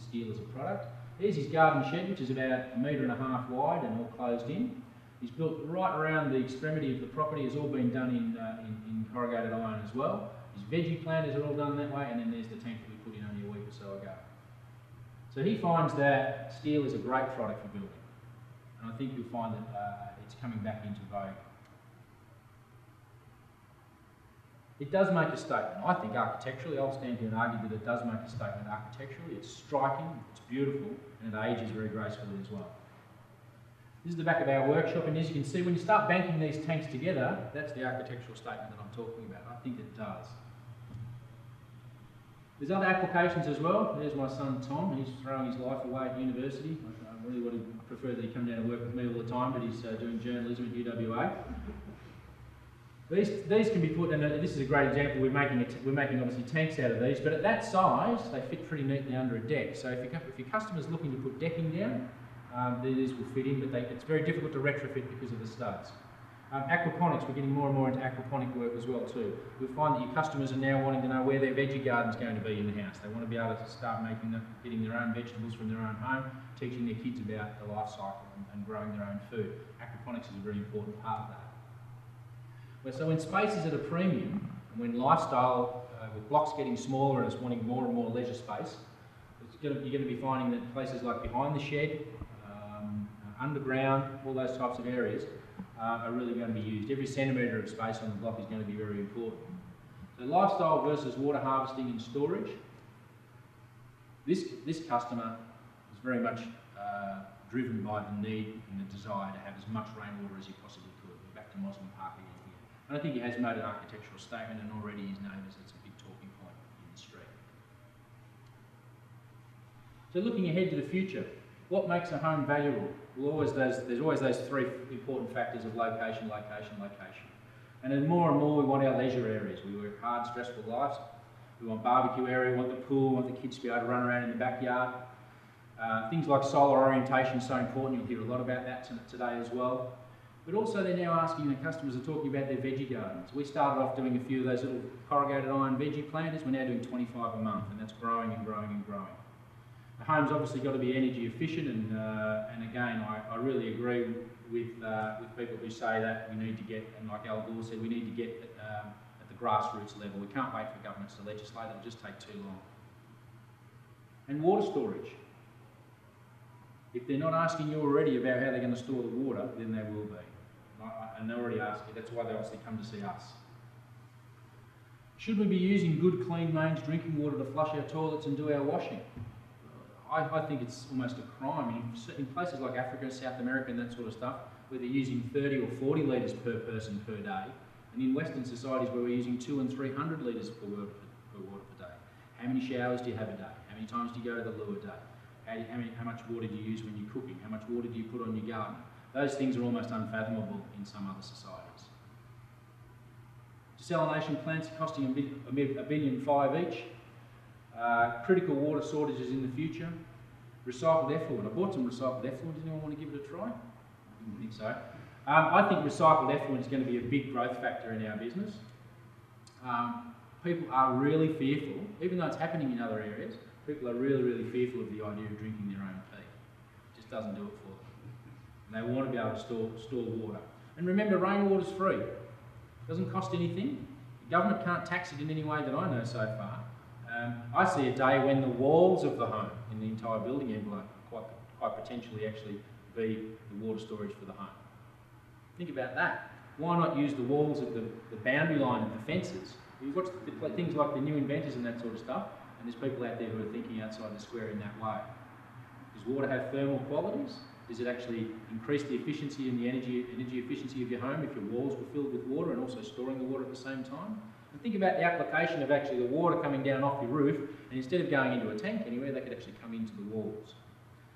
steel as a product. Here's his garden shed, which is about 1.5 metres wide and all closed in. He's built right around the extremity of the property. It's all been done in corrugated iron as well. His veggie planters are all done that way, and then there's the tank that we put in only a week or so ago. So he finds that steel is a great product for building, and I think you'll find that it's coming back into vogue. It does make a statement. I think architecturally, I'll stand here and argue that it does make a statement architecturally. It's striking, it's beautiful, and it ages very gracefully as well. This is the back of our workshop, and as you can see, when you start banking these tanks together, that's the architectural statement that I'm talking about. I think it does. There's other applications as well. There's my son Tom. He's throwing his life away at university. I really would have preferred that he come down and work with me all the time, but he's doing journalism at UWA. These can be put, and this is a great example. We're making obviously tanks out of these, but at that size, they fit pretty neatly under a deck. So if your customer's looking to put decking down, these will fit in, but it's very difficult to retrofit because of the studs. Aquaponics, we're getting more and more into aquaponic work as well too. You'll find that your customers are now wanting to know where their veggie garden's going to be in the house. They want to be able to start getting their own vegetables from their own home, teaching their kids about the life cycle and growing their own food. Aquaponics is a very important part of that. So when space is at a premium, and when lifestyle, with blocks getting smaller and it's wanting more and more leisure space, you're going to be finding that places like behind the shed, underground, all those types of areas are really going to be used. Every centimetre of space on the block is going to be very important. So lifestyle versus water harvesting and storage. This customer is very much driven by the need and the desire to have as much rainwater as he possibly could. We're back to Mosman Park again here. And I think he has made an architectural statement, and already his neighbours, it's a big talking point in the street. So looking ahead to the future, what makes a home valuable? Well, there's always those three important factors of location, location, location. And then more and more we want our leisure areas. We work hard, stressful lives. We want barbecue area, we want the pool, we want the kids to be able to run around in the backyard. Things like solar orientation is so important. You'll hear a lot about that today as well. But also they're now asking, the customers are talking about their veggie gardens. We started off doing a few of those little corrugated iron veggie planters. We're now doing 25 a month, and that's growing and growing and growing. The home's obviously got to be energy efficient, and again, I really agree with people who say that we need to get, and like Al Gore said, we need to get at the grassroots level. We can't wait for governments to legislate, it'll just take too long. And water storage. If they're not asking you already about how they're going to store the water, then they will be. And they already ask you, that's why they obviously come to see us. Should we be using good, clean mains drinking water to flush our toilets and do our washing? I think it's almost a crime. In places like Africa, South America and that sort of stuff, where they're using 30 or 40 litres per person per day, and in Western societies where we're using 200 and 300 litres per water per day. How many showers do you have a day? How many times do you go to the loo a day? How much water do you use when you're cooking? How much water do you put on your garden? Those things are almost unfathomable in some other societies. Desalination plants costing $1.5 billion each. Critical water shortages in the future. Recycled effluent. I bought some recycled effluent. Does anyone want to give it a try? I didn't think so. I think recycled effluent is going to be a big growth factor in our business. People are really fearful, even though it's happening in other areas, people are really, really fearful of the idea of drinking their own pee. It just doesn't do it for them. And they want to be able to store water. And remember, rainwater's free. It doesn't cost anything. The government can't tax it in any way that I know so far. I see a day when the walls of the home in the entire building envelope quite potentially actually be the water storage for the home. Think about that. Why not use the walls of the boundary line of the fences? You watch things like the new inventors and that sort of stuff, and there's people out there who are thinking outside the square in that way. Does water have thermal qualities? Does it actually increase the efficiency and the energy efficiency of your home if your walls were filled with water and also storing the water at the same time? And think about the application of actually the water coming down off your roof, and instead of going into a tank anywhere, they could actually come into the walls.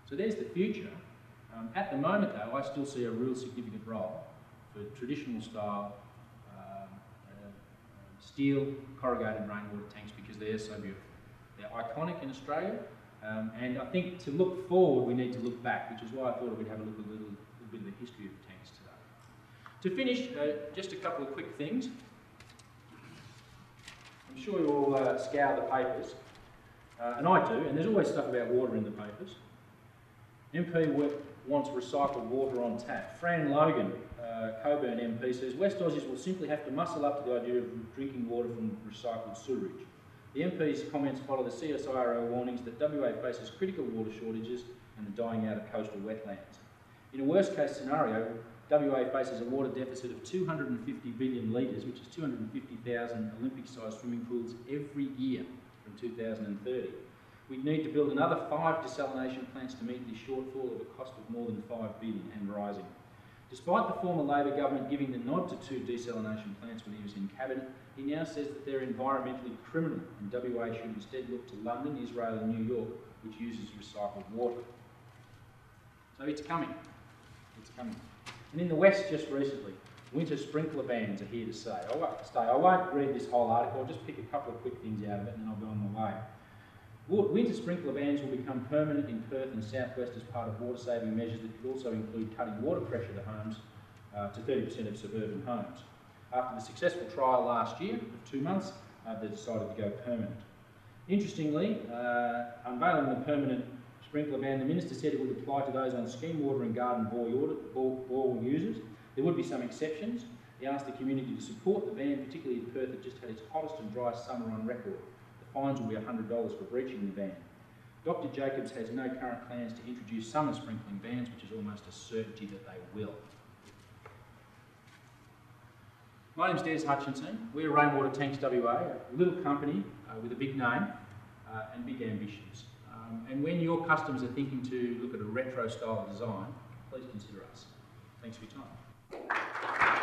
So there's the future. At the moment though, I still see a real significant role for traditional style steel corrugated rainwater tanks because they're so beautiful. They're iconic in Australia, and I think to look forward we need to look back, which is why I thought we'd have a look at a little bit of the history of tanks today. To finish, just a couple of quick things. I'm sure you all scour the papers. and I do, and there's always stuff about water in the papers. MP wants recycled water on tap. Fran Logan, Coburn MP, says West Aussies will simply have to muscle up to the idea of drinking water from recycled sewerage. The MP's comments follow the CSIRO warnings that WA faces critical water shortages and the dying out of coastal wetlands. In a worst case scenario, WA faces a water deficit of 250 billion litres, which is 250,000 Olympic-sized swimming pools every year from 2030. We'd need to build another 5 desalination plants to meet this shortfall at a cost of more than $5 billion and rising. Despite the former Labor government giving the nod to 2 desalination plants when he was in Cabinet, he now says that they're environmentally criminal and WA should instead look to London, Israel and New York, which uses recycled water. So it's coming. It's coming. And in the West just recently, winter sprinkler bans are here to stay. I won't read this whole article, I'll just pick a couple of quick things out of it and then I'll go on my way. Winter sprinkler bans will become permanent in Perth and South West as part of water saving measures that could also include cutting water pressure to homes to 30% of suburban homes. After the successful trial last year of 2 months, they decided to go permanent. Interestingly, unveiling the permanent sprinkler ban, the Minister said it would apply to those on scheme water and garden bore users. There would be some exceptions. He asked the community to support the ban, particularly in Perth that just had its hottest and driest summer on record. The fines will be $100 for breaching the ban. Dr Jacobs has no current plans to introduce summer sprinkling bans, which is almost a certainty that they will. My name's Des Hutchinson. We're Rainwater Tanks WA, a little company with a big name and big ambitions. And when your customers are thinking to look at a retro style design, please consider us. Thanks for your time.